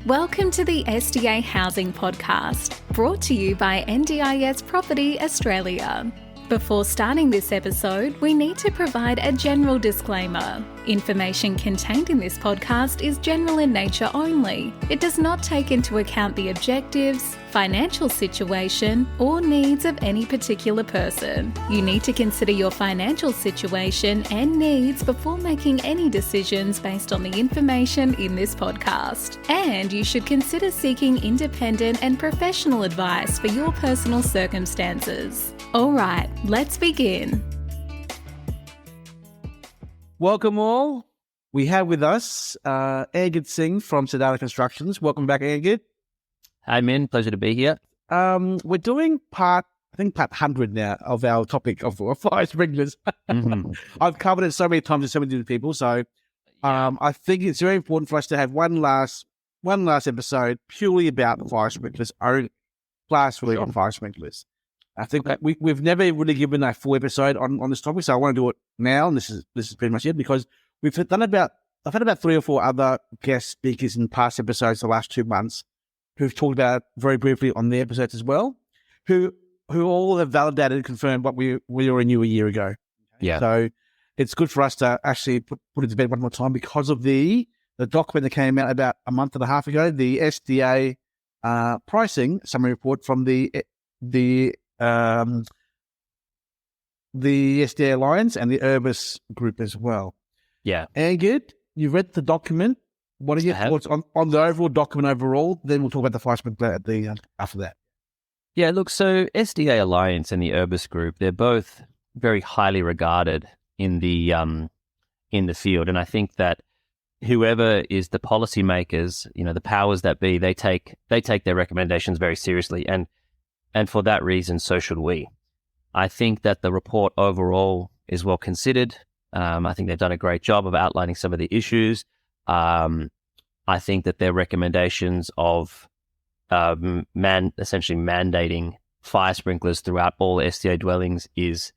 Welcome to the SDA Housing Podcast, brought to you by NDIS Property Australia. Before starting this episode, we need to provide a general disclaimer. Information contained in this podcast is general in nature only. It does not take into account the objectives, financial situation, or needs of any particular person. You need to consider your financial situation and needs before making any decisions based on the information in this podcast. And you should consider seeking independent and professional advice for your personal circumstances. All right, let's begin. Welcome all. We have with us Angad Singh from SADHANA Constructions. Welcome back, Angad. Hi, Min. Pleasure to be here. We're doing part 100 now of our topic of fire sprinklers. Mm-hmm. I've covered it so many times with so many different people, so I think it's very important for us to have one last episode purely about fire sprinklers, only classfully on fire sprinklers. I think we've never really given a full episode on this topic, so I want to do it now, and this is pretty much it, because I've had about 3 or 4 other guest speakers in past episodes the last 2 months who've talked about very briefly on their episodes as well, who all have validated and confirmed what we already knew a year ago. Yeah. So it's good for us to actually put it to bed one more time because of the document that came out about a month and a half ago, the SDA Pricing summary report from the SDA Alliance and the Urbis group as well. Yeah. Angad, you've read the document. What are your thoughts on the overall document overall? Then we'll talk about the fire sprinkler at the after that. Yeah, look, so SDA Alliance and the Urbis group, they're both very highly regarded in the field. And I think that whoever is the policymakers, the powers that be, they take their recommendations very seriously. And for that reason, so should we. I think that the report overall is well considered. I think they've done a great job of outlining some of the issues. I think that their recommendations of essentially mandating fire sprinklers throughout all SDA dwellings is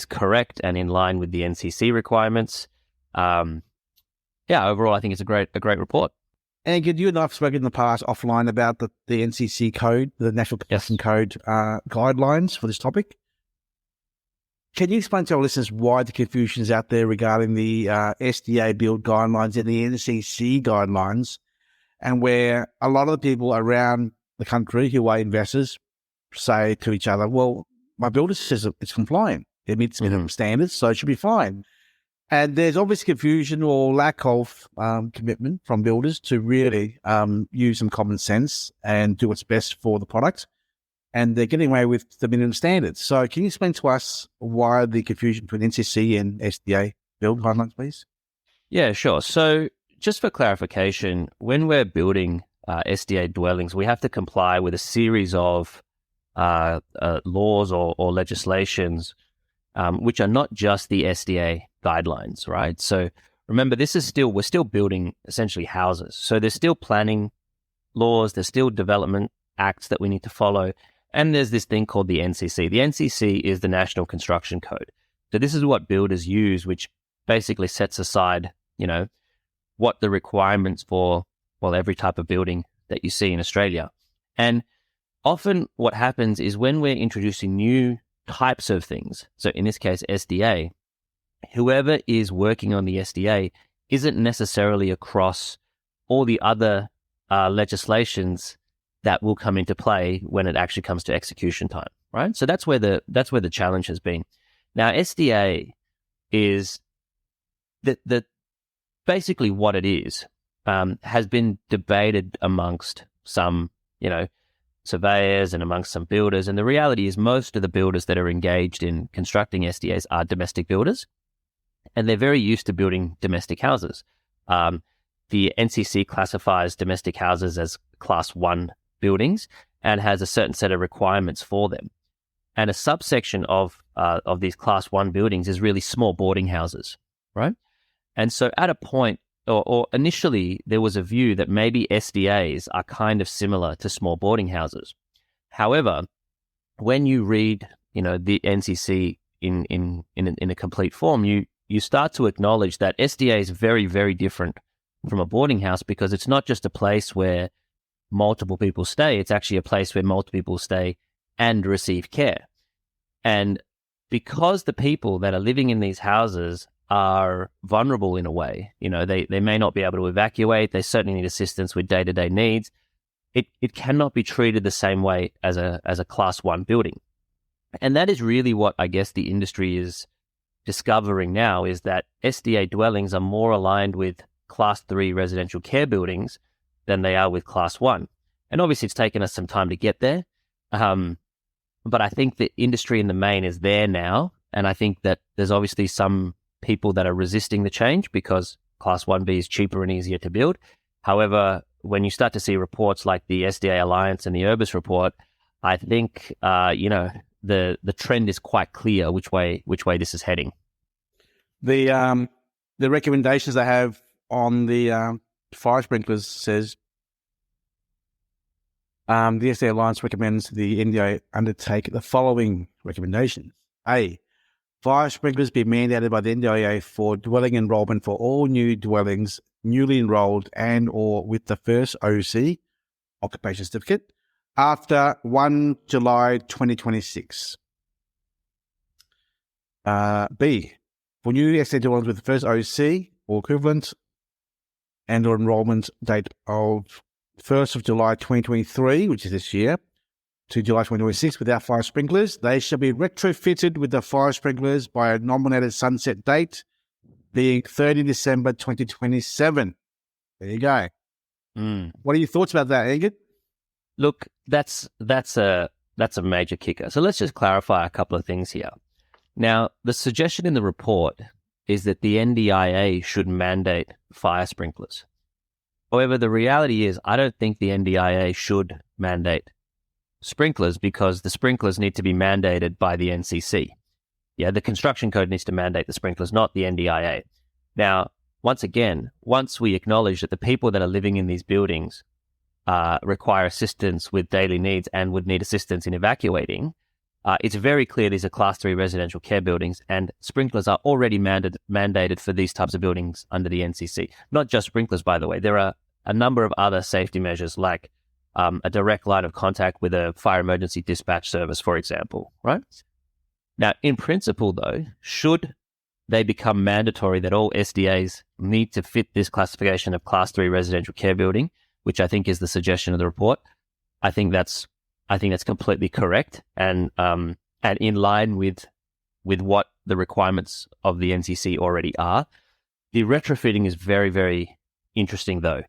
correct and in line with the NCC requirements. Overall, I think it's a great report. Angad, you and I have spoken in the past offline about the NCC code, the National Construction Code guidelines for this topic. Can you explain to our listeners why the confusion is out there regarding the SDA build guidelines and the NCC guidelines, and where a lot of the people around the country who are investors say to each other, well, my builder says it's compliant. It meets minimum standards, so it should be fine. And there's obvious confusion or lack of commitment from builders to really use some common sense and do what's best for the product. And they're getting away with the minimum standards. So can you explain to us why the confusion between NCC and SDA build guidelines, please? Yeah, sure. So just for clarification, when we're building SDA dwellings, we have to comply with a series of laws or legislations, which are not just the SDA guidelines, right? So remember, we're still building essentially houses. So there's still planning laws, there's still development acts that we need to follow. And there's this thing called the NCC. The NCC is the National Construction Code. So this is what builders use, which basically sets aside, what the requirements for, every type of building that you see in Australia. And often what happens is when we're introducing new types of things, so in this case, SDA, whoever is working on the SDA isn't necessarily across all the other legislations that will come into play when it actually comes to execution time, right? So that's where the challenge has been. Now, SDA is the basically what it is has been debated amongst some surveyors and amongst some builders, and the reality is most of the builders that are engaged in constructing SDAs are domestic builders, and they're very used to building domestic houses. The NCC classifies domestic houses as Class 1 buildings and has a certain set of requirements for them. And a subsection of these Class 1 buildings is really small boarding houses, right? And so at a point, or initially, there was a view that maybe SDAs are kind of similar to small boarding houses. However, when you read, the NCC in a complete form, you start to acknowledge that SDA is very, very different from a boarding house, because it's not just a place where multiple people stay. It's actually a place where multiple people stay and receive care. And because the people that are living in these houses are vulnerable in a way, they may not be able to evacuate. They certainly need assistance with day-to-day needs. It cannot be treated the same way as a Class 1 building. And that is really what I guess the industry is discovering now, is that SDA dwellings are more aligned with Class 3 residential care buildings than they are with Class 1. And obviously it's taken us some time to get there. But I think the industry in the main is there now. And I think that there's obviously some people that are resisting the change because Class 1B is cheaper and easier to build. However, when you start to see reports like the SDA Alliance and the Urbis report, I think, the trend is quite clear which way this is heading. The recommendations they have on the fire sprinklers says the SDA Alliance recommends the NDIA undertake the following recommendations. A, fire sprinklers be mandated by the NDIA for dwelling enrolment for all new dwellings newly enrolled and or with the first OC, occupation certificate, after 1 July 2026. B, for new SDA dwellings with the first OC or equivalent and or enrolment date of 1st of July 2023, which is this year, to July 2026 without fire sprinklers, they shall be retrofitted with the fire sprinklers by a nominated sunset date being 30 December 2027. There you go. What are your thoughts about that, Angad? Look, that's a major kicker. So let's just clarify a couple of things here. Now, the suggestion in the report is that the NDIA should mandate fire sprinklers. However, the reality is I don't think the NDIA should mandate sprinklers because the sprinklers need to be mandated by the NCC. Yeah, the construction code needs to mandate the sprinklers, not the NDIA. Now, once again, once we acknowledge that the people that are living in these buildings require assistance with daily needs and would need assistance in evacuating, it's very clear these are Class 3 residential care buildings, and sprinklers are already mandated for these types of buildings under the NCC. Not just sprinklers, by the way. There are a number of other safety measures like a direct line of contact with a fire emergency dispatch service, for example, right? Now, in principle, though, should they become mandatory that all SDAs need to fit this classification of Class 3 residential care building, which I think is the suggestion of the report, I think that's completely correct and in line with what the requirements of the NCC already are. The retrofitting is very, very interesting, though,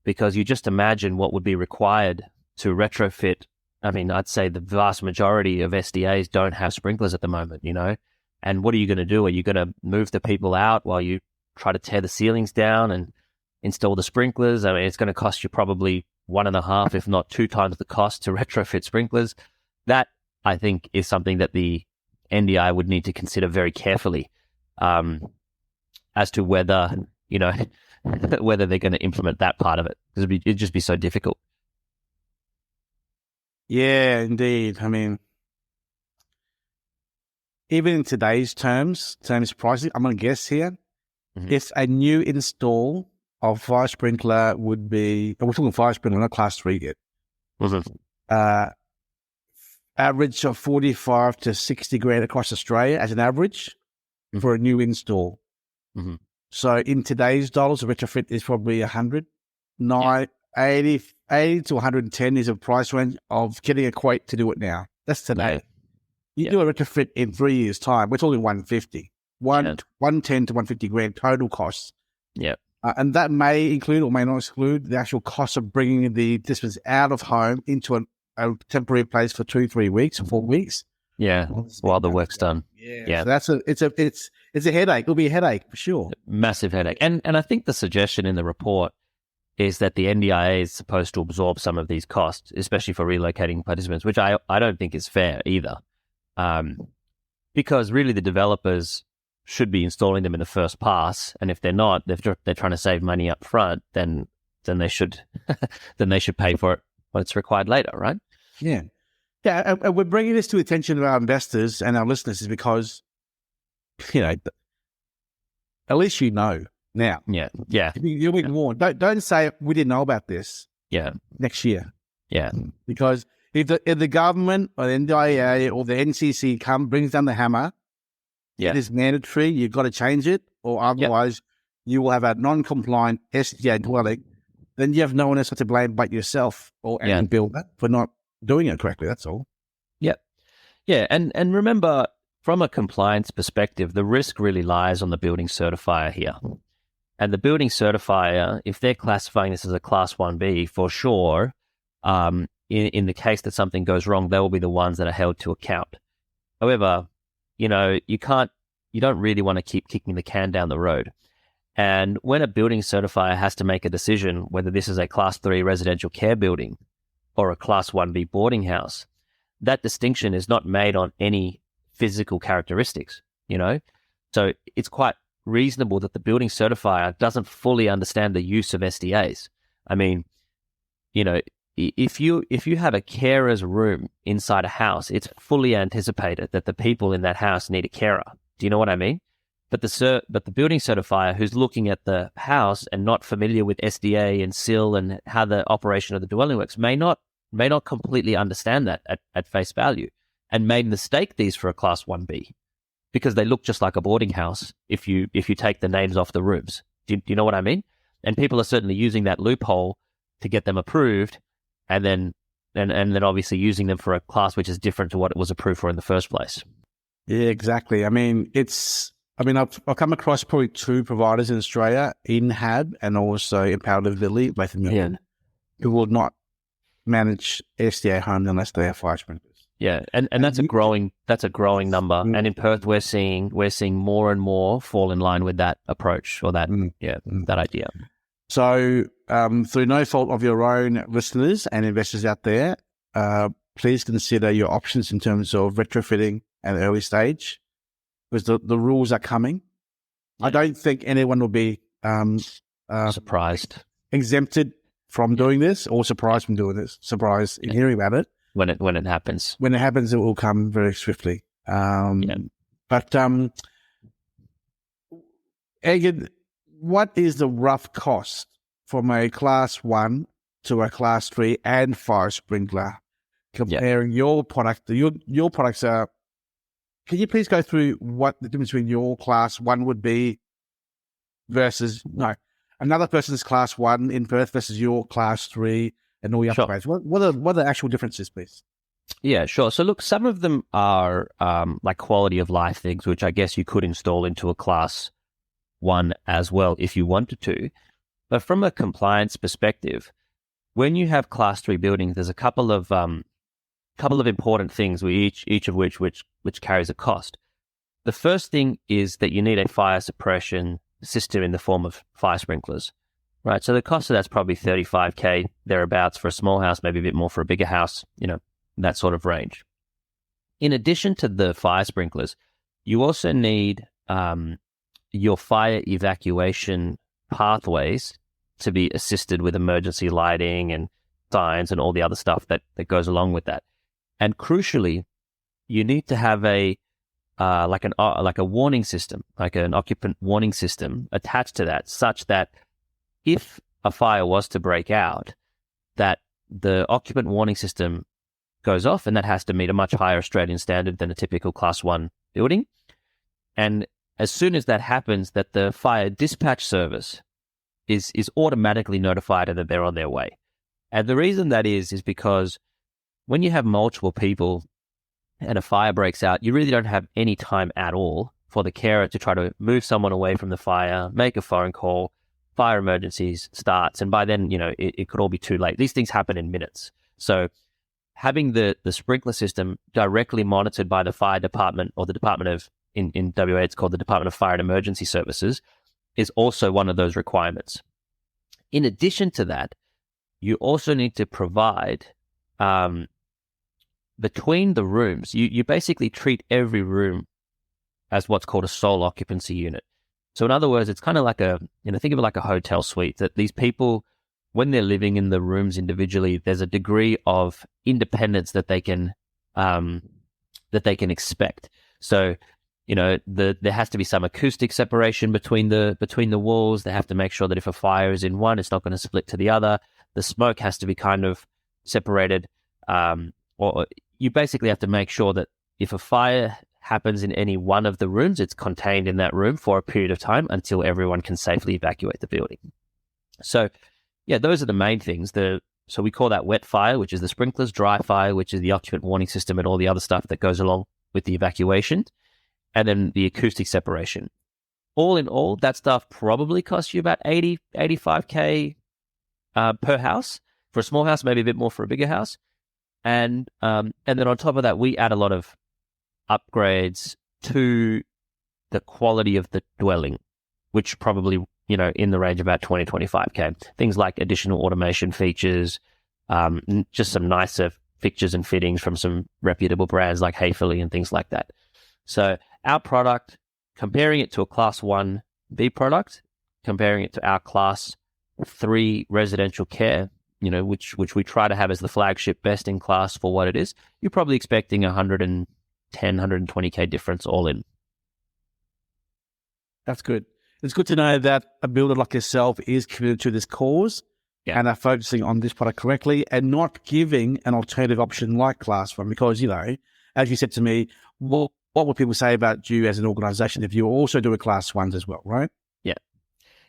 because you just imagine what would be required to retrofit. I mean, I'd say the vast majority of SDAs don't have sprinklers at the moment, and what are you going to do? Are you going to move the people out while you try to tear the ceilings down and install the sprinklers? I mean, it's going to cost you probably 1.5, if not 2 times the cost to retrofit sprinklers. That, I think, is something that the NDI would need to consider very carefully as to whether, whether they're going to implement that part of it, because it'd just be so difficult. Yeah, indeed. I mean, even in today's terms pricing, I'm going to guess here, if a new install of fire sprinkler would be, we're talking fire sprinkler, not Class 3 yet, average of 45 to 60 grand across Australia as an average for a new install. So in today's dollars, a retrofit is probably 100. 80 to 110 is a price range of getting a quote to do it now. That's today. You do a retrofit in 3 years' time, we're talking 150. 110 to 150 grand total costs. Yeah. And that may include or may not exclude the actual cost of bringing the participants out of home into a temporary place for 2-3 weeks or 4 weeks. Yeah, while the work's done. Yeah. So it's a headache. It'll be a headache for sure. Massive headache. And I think the suggestion in the report is that the NDIA is supposed to absorb some of these costs, especially for relocating participants, which I don't think is fair either. Because really the developers should be installing them in the first pass, and if they're not, they're trying to save money up front, then they should pay for it when it's required later, right? Yeah. And we're bringing this to the attention of our investors and our listeners is because, at least Now, Yeah. you'll be warned. Don't say we didn't know about this. Yeah. Next year. Yeah. Because if the government or the NDIA or the NCC brings down the hammer, it is mandatory. You've got to change it, or otherwise you will have a non-compliant SDA dwelling. Then you have no one else to blame but yourself or any builder for not doing it correctly. That's all. Yep. Yeah. And remember, from a compliance perspective, the risk really lies on the building certifier here. And the building certifier, if they're classifying this as a Class 1B, for sure, in the case that something goes wrong, they will be the ones that are held to account. However, you don't really want to keep kicking the can down the road. And when a building certifier has to make a decision whether this is a Class 3 residential care building or a Class 1B boarding house, that distinction is not made on any physical characteristics, So it's quite reasonable that the building certifier doesn't fully understand the use of SDAs. I mean, if you have a carer's room inside a house, it's fully anticipated that the people in that house need a carer. Do you know what I mean? But the building certifier who's looking at the house and not familiar with SDA and SIL and how the operation of the dwelling works may not completely understand that at face value, and may mistake these for a Class 1B because they look just like a boarding house if you take the names off the rooms. Do you know what I mean? And people are certainly using that loophole to get them approved, and then obviously using them for a class which is different to what it was approved for in the first place. Yeah, exactly. I mean, I've come across probably two providers in Australia, NHAB and also Empowered Livability, both in Melbourne, who will not manage SDA homes unless they have fire sprinklers. Yeah, and that's a growing number. Mm. And in Perth, we're seeing more and more fall in line with that approach or that that idea. So, through no fault of your own, listeners and investors out there, please consider your options in terms of retrofitting at an early stage, because the rules are coming. Yeah. I don't think anyone will be surprised, exempted from doing this, or surprised from doing this. Surprised in hearing about it. When it happens. When it happens, it will come very swiftly. But Angad, what is the rough cost from a Class 1 to a Class 3 and fire sprinkler, comparing your product? Your products are... Can you please go through what the difference between your Class 1 would be versus... No, another person's Class 1 in Perth versus your Class 3 and all the other grades? What are the actual differences, please? Yeah, sure. So look, some of them are like quality of life things, which I guess you could install into a Class 1 as well if you wanted to. But from a compliance perspective, when you have Class 3 buildings, there's a couple of important things, each of which carries a cost. The first thing is that you need a fire suppression system in the form of fire sprinklers. Right, so the cost of that's probably $35,000 thereabouts for a small house, maybe a bit more for a bigger house, that sort of range. In addition to the fire sprinklers, you also need your fire evacuation pathways to be assisted with emergency lighting and signs and all the other stuff that goes along with that. And crucially, you need to have a warning system, like an occupant warning system attached to that, such that if a fire was to break out, that the occupant warning system goes off, and that has to meet a much higher Australian standard than a typical Class 1 building. And as soon as that happens, that the fire dispatch service is automatically notified and that they're on their way. And the reason that is because when you have multiple people and a fire breaks out, you really don't have any time at all for the carer to try to move someone away from the fire, make a phone call, fire emergencies starts, and by then, it could all be too late. These things happen in minutes. So having the sprinkler system directly monitored by the fire department, or the Department of, in WA, it's called the Department of Fire and Emergency Services, is also one of those requirements. In addition to that, you also need to provide, between the rooms, you basically treat every room as what's called a sole occupancy unit. So in other words, it's kind of like think of it like a hotel suite, that these people, when they're living in the rooms individually, there's a degree of independence that they can expect. So there has to be some acoustic separation between the walls. They have to make sure that if a fire is in one, it's not going to split to the other. The smoke has to be kind of separated. Or you basically have to make sure that if a fire happens in any one of the rooms, it's contained in that room for a period of time until everyone can safely evacuate the building. So, yeah, those are the main things. So we call that wet fire, which is the sprinklers, dry fire, which is the occupant warning system and all the other stuff that goes along with the evacuation, and then the acoustic separation. All in all, that stuff probably costs you about 80, 85K per house. For a small house, maybe a bit more for a bigger house. And then on top of that, we add a lot of upgrades to the quality of the dwelling, which probably, in the range of about 20, 25K. Things like additional automation features, just some nicer fixtures and fittings from some reputable brands like Hayfilly and things like that. So our product, comparing it to a Class 1B product, comparing it to our Class 3 residential care, which we try to have as the flagship best in class for what it is, you're probably expecting 110, 120K difference all in. That's good. It's good to know that a builder like yourself is committed to this cause and are focusing on this product correctly and not giving an alternative option like Class 1 because, as you said to me, what would people say about you as an organization if you also do a Class 1s as well, right? Yeah.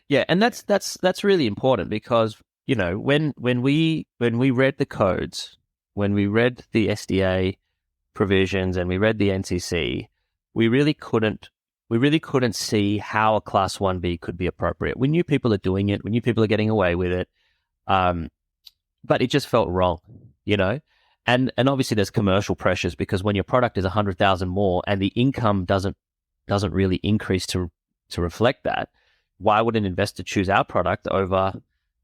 Yeah, and that's really important because, when we read the codes, when we read the SDA provisions and we read the NCC, we really couldn't see how a Class 1B could be appropriate. We knew people are doing it. We knew people are getting away with it. But it just felt wrong, And obviously there's commercial pressures because when your product is 100,000 more and the income doesn't really increase to reflect that, why would an investor choose our product over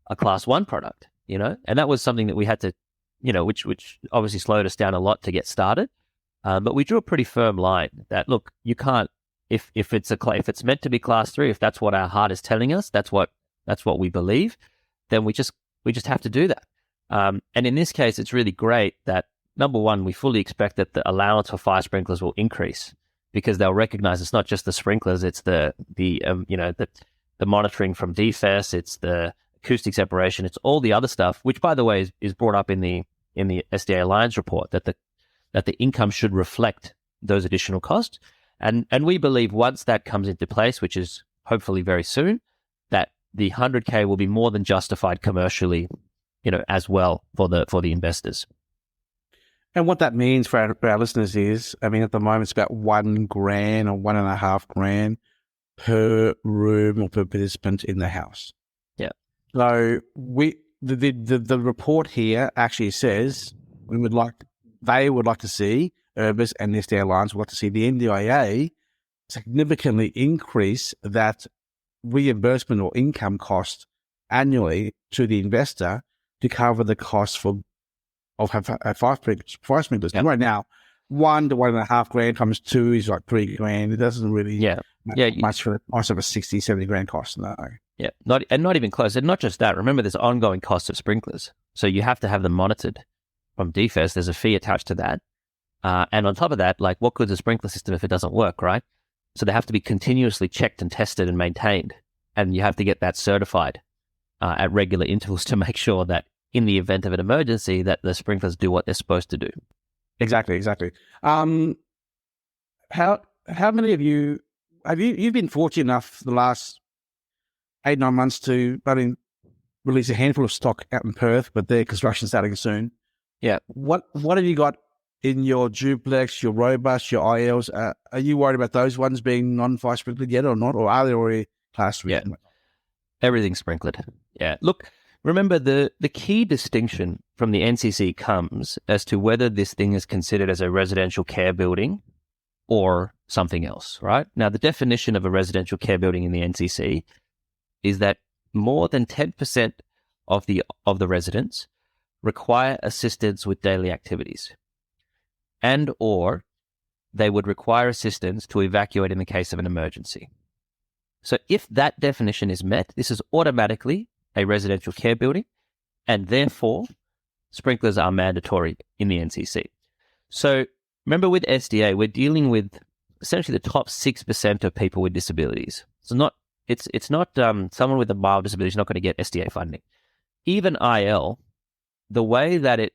a Class 1 product, And that was something that we had to, which obviously slowed us down a lot to get started. But we drew a pretty firm line that, look, you can't, if it's meant to be Class 3, if that's what our heart is telling us, that's what we believe, then we just have to do that. And in this case, it's really great that, number one, we fully expect that the allowance for fire sprinklers will increase because they'll recognize it's not just the sprinklers, it's the monitoring from DFES, it's the acoustic separation, it's all the other stuff, which, by the way, is brought up in the SDA Alliance report, that the income should reflect those additional costs. And we believe once that comes into place, which is hopefully very soon, that the 100K will be more than justified commercially, as well for the investors. And what that means for our listeners is, at the moment it's about $1,000 or $1,500 per room or per participant in the house. Yeah. So the report here actually says they would like to see, Urbis and SDA Alliance would like to see the NDIA significantly increase that reimbursement or income cost annually to the investor to cover the cost of fire sprinklers. Yep. Right now, $1,000 to $1,500 times 2 is like $3,000. It doesn't really much for the price of a $60,000, $70,000 cost. No. Yeah, not even close. And not just that. Remember, there's ongoing costs of sprinklers, so you have to have them monitored from DFES. There's a fee attached to that, and on top of that, like, what good's a sprinkler system if it doesn't work, right? So they have to be continuously checked and tested and maintained, and you have to get that certified at regular intervals to make sure that in the event of an emergency, that the sprinklers do what they're supposed to do. Exactly. How many of you you've been fortunate enough the last 8-9 months to release a handful of stock out in Perth, but their construction starting soon. Yeah. What have you got in your duplex, your robust, your ILs? Are you worried about those ones being non-fire sprinkled yet or not, or are they already Class 3? Yeah. Everything's sprinkled. Yeah. Look, remember the key distinction from the NCC comes as to whether this thing is considered as a residential care building or something else, right? Now, the definition of a residential care building in the NCC is that more than 10% of the residents require assistance with daily activities, and or they would require assistance to evacuate in the case of an emergency. So if that definition is met, this is automatically a residential care building, and therefore sprinklers are mandatory in the NCC. So remember, with SDA, we're dealing with essentially the top 6% of people with disabilities. So it's not someone with a mild disability is not going to get SDA funding. Even IL, the way that it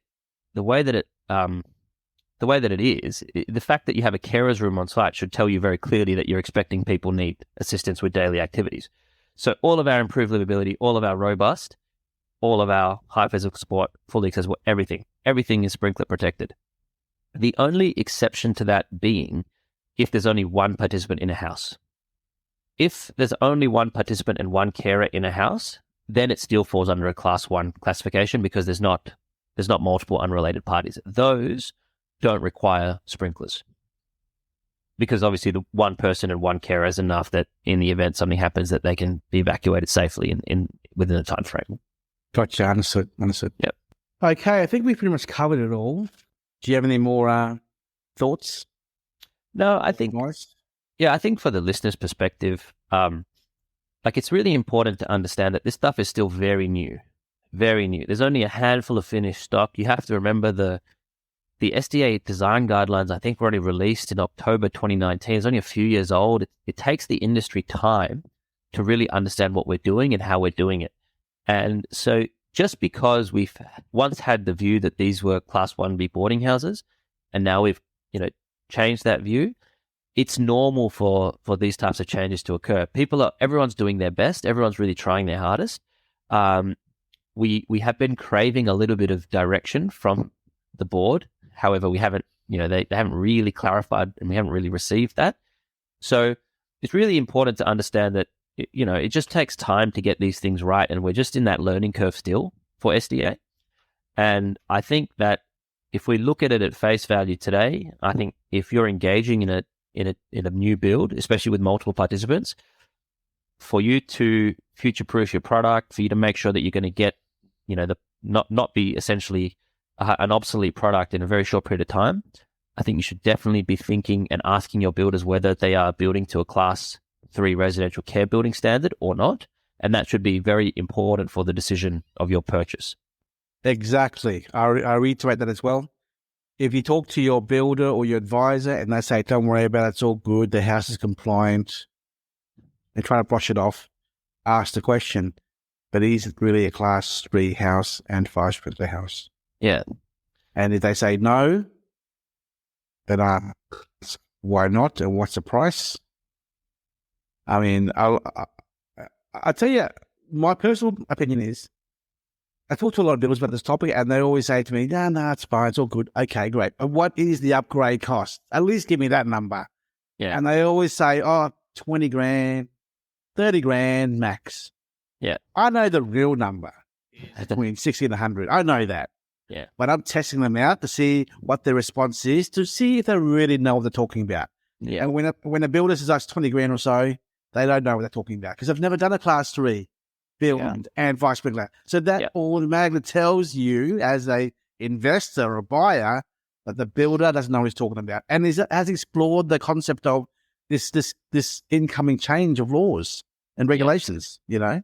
is, the fact that you have a carer's room on site should tell you very clearly that you're expecting people need assistance with daily activities. So all of our improved livability, all of our robust, all of our high physical support, fully accessible, everything is sprinkler protected. The only exception to that being if there's only one participant in a house. If there's only one participant and one carer in a house, then it still falls under a class 1 classification because there's not multiple unrelated parties. Those don't require sprinklers because obviously the one person and one carer is enough that in the event something happens that they can be evacuated safely in within a time frame. Gotcha. Understood. Yep. Okay, I think we've pretty much covered it all. Do you have any more thoughts? No, I think for the listener's perspective, it's really important to understand that this stuff is still very new. Very new. There's only a handful of finished stock. You have to remember the SDA Design Guidelines, I think, were only released in October 2019. It's only a few years old. It takes the industry time to really understand what we're doing and how we're doing it. And so just because we've once had the view that these were Class 1B boarding houses, and now we've changed that view, it's normal for these types of changes to occur. Everyone's doing their best. Everyone's really trying their hardest. We have been craving a little bit of direction from the board. However, we haven't, they haven't really clarified and we haven't really received that. So it's really important to understand that, it just takes time to get these things right. And we're just in that learning curve still for SDA. And I think that if we look at it at face value today, I think if you're engaging in a new build, especially with multiple participants, for you to future-proof your product, for you to make sure that you're going to get, not be essentially an obsolete product in a very short period of time, I think you should definitely be thinking and asking your builders whether they are building to a Class 3 residential care building standard or not. And that should be very important for the decision of your purchase. Exactly. I reiterate that as well. If you talk to your builder or your advisor and they say, don't worry about it, it's all good, the house is compliant, they're trying to brush it off, ask the question, but is it really a Class 3 house and fire sprinkler house? Yeah. And if they say no, then why not? And what's the price? I mean, I'll tell you, my personal opinion is, I talk to a lot of builders about this topic and they always say to me, no, it's fine, it's all good. Okay, great. But what is the upgrade cost? At least give me that number. Yeah. And they always say, 20 grand, 30 grand max. Yeah. I know the real number between 60 and 100. I know that. Yeah. But I'm testing them out to see what their response is, to see if they really know what they're talking about. Yeah. And when a builder says us 20 grand or so, they don't know what they're talking about because they've never done a Class 3 build and fire sprinkler. So that automatically tells you as a investor or buyer that the builder doesn't know what he's talking about and has explored the concept of this incoming change of laws and regulations, Yeah.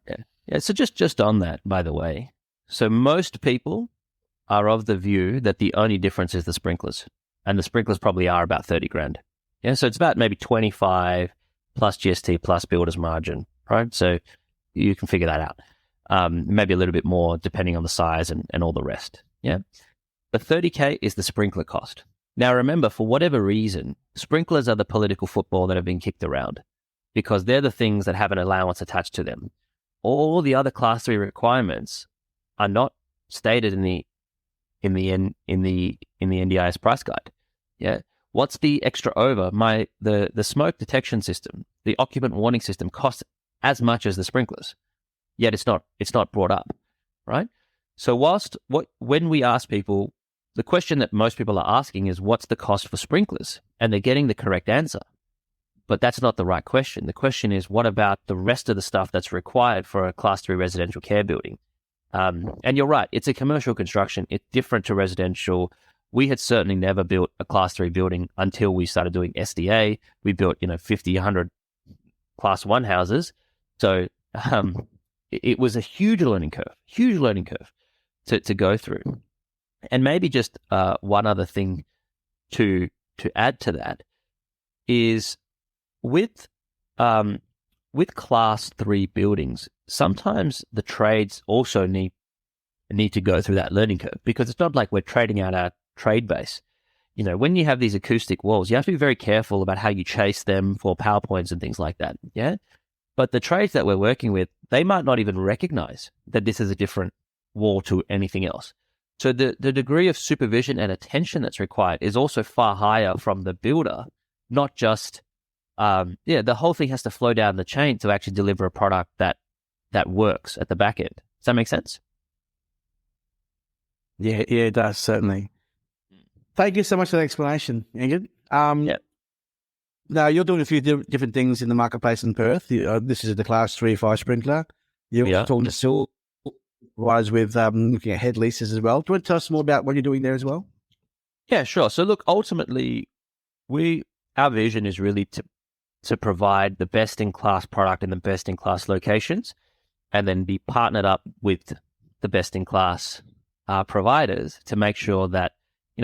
So just on that, by the way, so most people are of the view that the only difference is the sprinklers, and the sprinklers probably are about 30 grand. Yeah. So it's about maybe 25 plus GST plus builder's margin, right? So you can figure that out. Maybe a little bit more depending on the size and all the rest. Yeah. But 30K is the sprinkler cost. Now, remember, for whatever reason, sprinklers are the political football that have been kicked around because they're the things that have an allowance attached to them. All the other Class 3 requirements are not stated in the NDIA's price guide. Yeah. What's the extra over? The smoke detection system, the occupant warning system costs as much as the sprinklers, yet it's not brought up, right? So when we ask people, the question that most people are asking is, what's the cost for sprinklers? And they're getting the correct answer, but that's not the right question. The question is, what about the rest of the stuff that's required for a Class 3 residential care building? And you're right, it's a commercial construction. It's different to residential. We had certainly never built a Class 3 building until we started doing SDA. We built, 50, 100 Class 1 houses. So it was a huge learning curve to go through. And maybe just one other thing to add to that is with Class 3 buildings, sometimes the trades also need to go through that learning curve, because it's not like we're trading out our trade base. When you have these acoustic walls, you have to be very careful about how you chase them for PowerPoints and things like that. Yeah. But the trades that we're working with, they might not even recognize that this is a different wall to anything else. So the degree of supervision and attention that's required is also far higher from the builder, not just, the whole thing has to flow down the chain to actually deliver a product that works at the back end. Does that make sense? Yeah, it does, certainly. Thank you so much for the explanation, Angad. Now, you're doing a few different things in the marketplace in Perth. This is the Class 3 fire sprinkler. You're talking to still rise with looking at head leases as well. Do you want to tell us more about what you're doing there as well? Yeah, sure. So look, ultimately, our vision is really to provide the best-in-class product in the best-in-class locations, and then be partnered up with the best-in-class providers to make sure that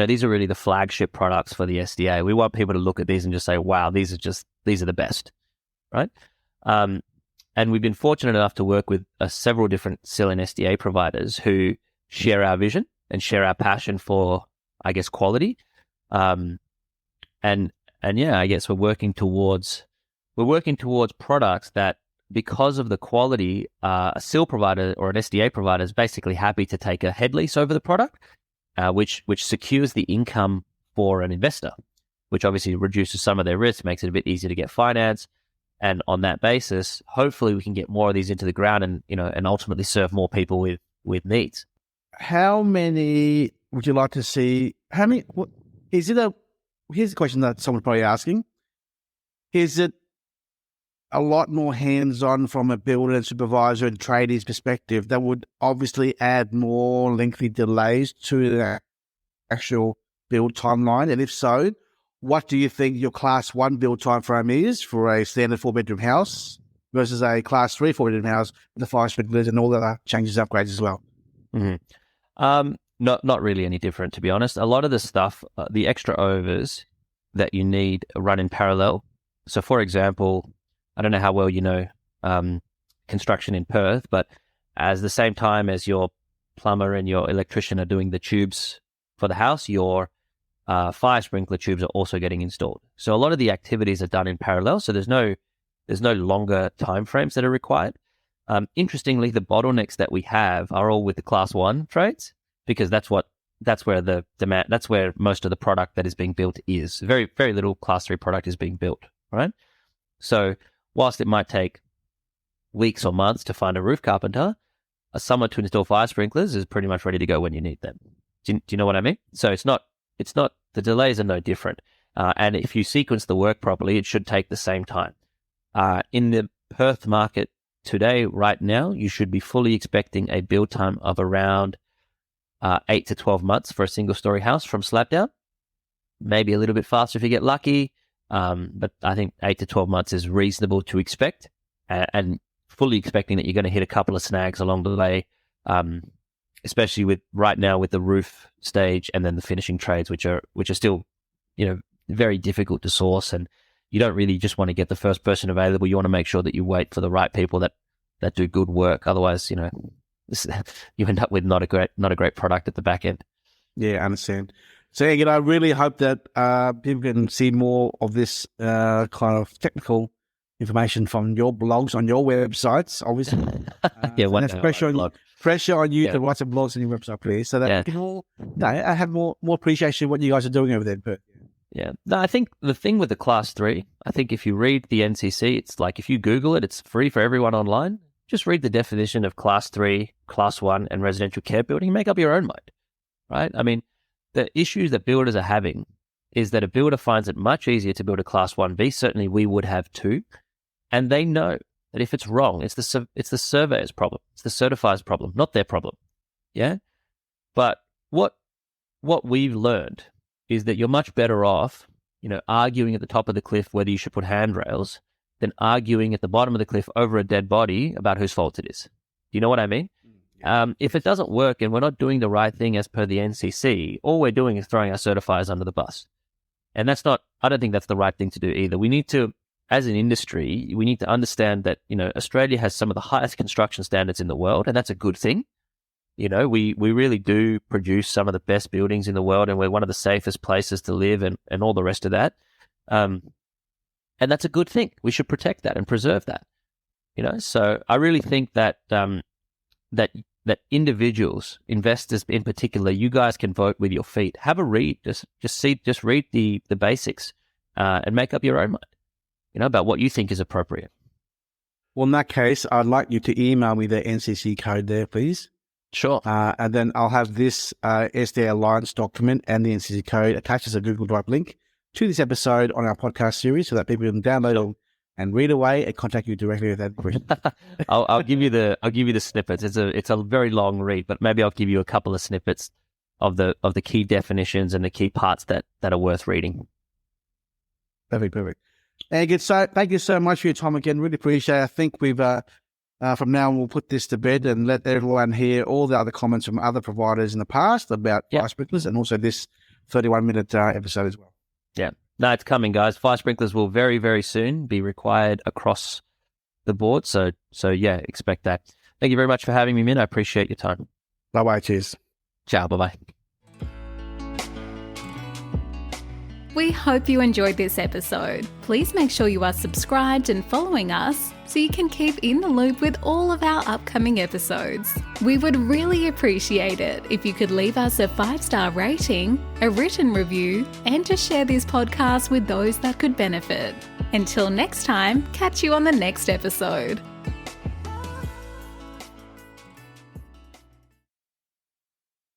these are really the flagship products for the SDA. We want people to look at these and just say, wow, these are the best, right? And we've been fortunate enough to work with several different SIL and SDA providers who share our vision and share our passion for, I guess, quality. I guess we're working towards products that, because of the quality, a SIL provider or an SDA provider is basically happy to take a head lease over the product, which secures the income for an investor, which obviously reduces some of their risk, makes it a bit easier to get finance. And on that basis, hopefully we can get more of these into the ground and ultimately serve more people with needs. How many would you like to see? Here's the question that someone's probably asking. Is it a lot more hands-on from a builder and supervisor and tradies perspective that would obviously add more lengthy delays to the actual build timeline? And if so, what do you think your Class 1 build time frame is for a standard 4-bedroom house versus a Class 3 4-bedroom house with the fire sprinklers and all the other changes, upgrades as well? Mm-hmm. Not really any different, to be honest. A lot of the stuff, the extra overs that you need run in parallel. So, for example, I don't know how well you know construction in Perth, but as the same time as your plumber and your electrician are doing the tubes for the house, your fire sprinkler tubes are also getting installed. So a lot of the activities are done in parallel. So there's no longer timeframes that are required. Interestingly, the bottlenecks that we have are all with the Class 1 trades, because that's where the demand, that's where most of the product that is being built is. Very, very little Class 3 product is being built, right? So whilst it might take weeks or months to find a roof carpenter, someone to install fire sprinklers is pretty much ready to go when you need them. Do you know what I mean? So it's not, the delays are no different. And if you sequence the work properly, it should take the same time. In the Perth market today, right now, you should be fully expecting a build time of around 8 to 12 months for a single-story house from slab down. Maybe a little bit faster if you get lucky, but I think 8 to 12 months is reasonable to expect, and fully expecting that you're going to hit a couple of snags along the way, especially with right now with the roof stage and then the finishing trades, which are still, very difficult to source, and you don't really just want to get the first person available. You want to make sure that you wait for the right people that do good work. Otherwise, you end up with not a great product at the back end. Yeah, I understand. So again, I really hope that people can see more of this kind of technical information from your blogs on your websites, obviously. Pressure on you to write some blogs on your website, please, so that people I have more appreciation of what you guys are doing over there. But yeah, no, I think the thing with the Class 3, I think if you read the NCC, it's like if you Google it, it's free for everyone online. Just read the definition of Class 3, Class 1, and residential care building. Make up your own mind, right? I mean, the issues that builders are having is that a builder finds it much easier to build a Class 1B. Certainly we would have too. And they know that if it's wrong, it's the surveyor's problem. It's the certifier's problem, not their problem. Yeah? But what we've learned is that you're much better off, arguing at the top of the cliff whether you should put handrails than arguing at the bottom of the cliff over a dead body about whose fault it is. Do you know what I mean? If it doesn't work and we're not doing the right thing as per the NCC, all we're doing is throwing our certifiers under the bus. And I don't think that's the right thing to do either. We need to, as an industry, we need to understand that, Australia has some of the highest construction standards in the world, and that's a good thing. We really do produce some of the best buildings in the world, and we're one of the safest places to live and all the rest of that. And that's a good thing. We should protect that and preserve that. So I really think that that individuals, investors in particular, you guys can vote with your feet. Have a read. Just read the basics and make up your own mind, about what you think is appropriate. Well, in that case, I'd like you to email me the NCC code there, please. Sure. And then I'll have this SDA Alliance document and the NCC code attached as a Google Drive link to this episode on our podcast series so that people can download it and read away and contact you directly with that question. I'll give you the snippets. It's a very long read, but maybe I'll give you a couple of snippets of the key definitions and the key parts that are worth reading. Perfect. And so thank you so much for your time again. Really appreciate it. I think we've from now on we'll put this to bed and let everyone hear all the other comments from other providers in the past about fire sprinklers, and also this 31-minute episode as well. Yeah. No, it's coming, guys. Fire sprinklers will very, very soon be required across the board. So yeah, expect that. Thank you very much for having me, Min. I appreciate your time. Bye-bye. Cheers. Ciao. Bye-bye. We hope you enjoyed this episode. Please make sure you are subscribed and following us so you can keep in the loop with all of our upcoming episodes. We would really appreciate it if you could leave us a 5-star rating, a written review, and to share this podcast with those that could benefit. Until next time, catch you on the next episode.